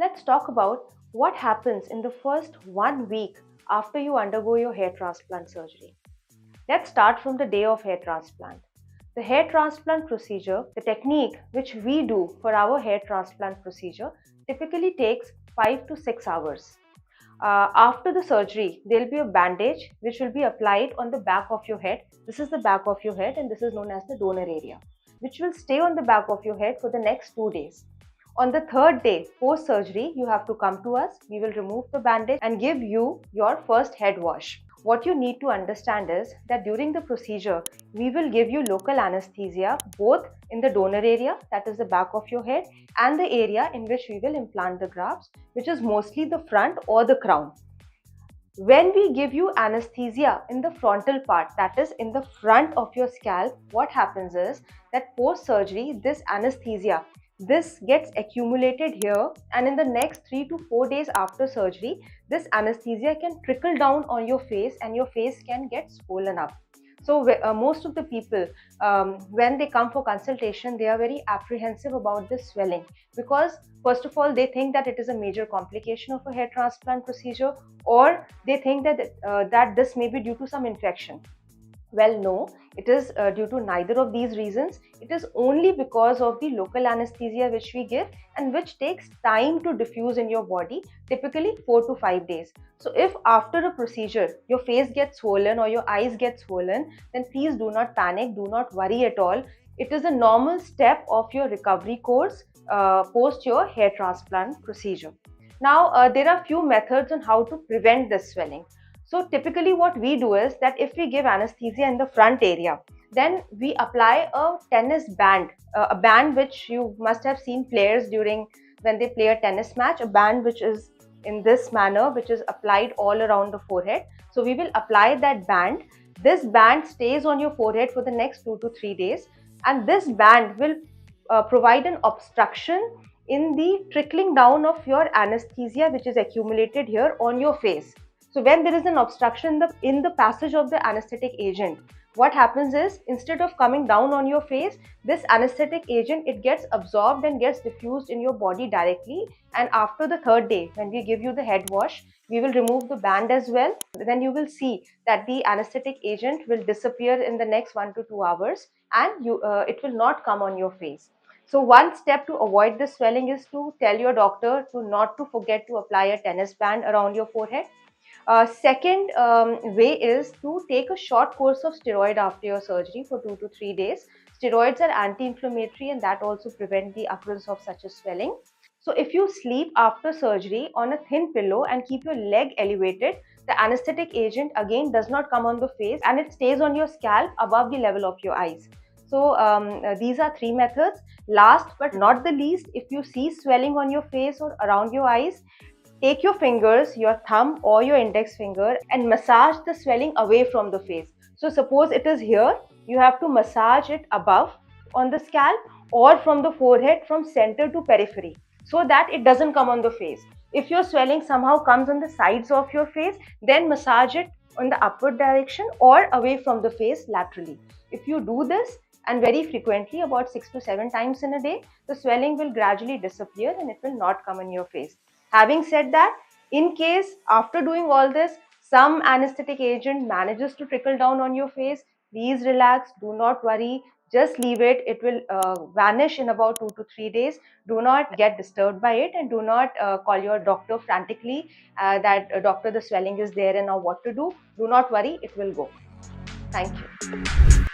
Let's talk about what happens in the first 1 week after you undergo your hair transplant surgery. Let's start from the day of hair transplant. The hair transplant procedure, the technique which we do for our hair transplant procedure, typically takes 5 to 6 hours. After the surgery, there will be a bandage which will be applied on the back of your head. This is the back of your head and this is known as the donor area, which will stay on the back of your head for the next 2 days. On the third day post surgery, you have to come to us. We will remove the bandage and give you your first head wash. What you need to understand is that during the procedure, we will give you local anesthesia both in the donor area, that is the back of your head, and the area in which we will implant the grafts, which is mostly the front or the crown. When we give you anesthesia in the frontal part, that is in the front of your scalp, what happens is that post surgery, this anesthesia, this gets accumulated here, and in the next 3 to 4 days after surgery, this anesthesia can trickle down on your face and your face can get swollen up. So most of the people, when they come for consultation, they are very apprehensive about this swelling because first of all, they think that it is a major complication of a hair transplant procedure, or they think that this may be due to some infection. Well, no, it is due to neither of these reasons. It is only because of the local anesthesia which we give and which takes time to diffuse in your body, typically 4 to 5 days. So if after a procedure your face gets swollen or your eyes get swollen, then please do not panic, do not worry at all. It is a normal step of your recovery course post your hair transplant procedure. Now, there are few methods on how to prevent this swelling. So typically what we do is that if we give anesthesia in the front area, then we apply a tennis band, a band which you must have seen players during when they play a tennis match, a band which is in this manner, which is applied all around the forehead. So we will apply that band. This band stays on your forehead for the next 2 to 3 days, and this band will provide an obstruction in the trickling down of your anesthesia which is accumulated here on your face. So when there is an obstruction in the passage of the anesthetic agent, what happens is instead of coming down on your face, this anesthetic agent, it gets absorbed and gets diffused in your body directly. And after the third day, when we give you the head wash, we will remove the band as well. Then you will see that the anesthetic agent will disappear in the next 1 to 2 hours and it will not come on your face. So one step to avoid this swelling is to tell your doctor not to forget to apply a tennis band around your forehead. Second way is to take a short course of steroid after your surgery for 2 to 3 days. Steroids are anti-inflammatory and that also prevent the occurrence of such a swelling. So if you sleep after surgery on a thin pillow and keep your leg elevated, the anesthetic agent again does not come on the face and it stays on your scalp above the level of your eyes. So these are 3 methods. Last but not the least, if you see swelling on your face or around your eyes, take your fingers, your thumb or your index finger and massage the swelling away from the face. So suppose it is here, you have to massage it above on the scalp or from the forehead from center to periphery so that it doesn't come on the face. If your swelling somehow comes on the sides of your face, then massage it in the upward direction or away from the face laterally. If you do this and very frequently, about 6 to 7 times in a day, the swelling will gradually disappear and it will not come on your face. Having said that, in case after doing all this, some anesthetic agent manages to trickle down on your face, please relax, do not worry, just leave it. It will vanish in about 2 to 3 days. Do not get disturbed by it and do not call your doctor frantically that doctor, the swelling is there and now what to do. Do not worry, it will go. Thank you.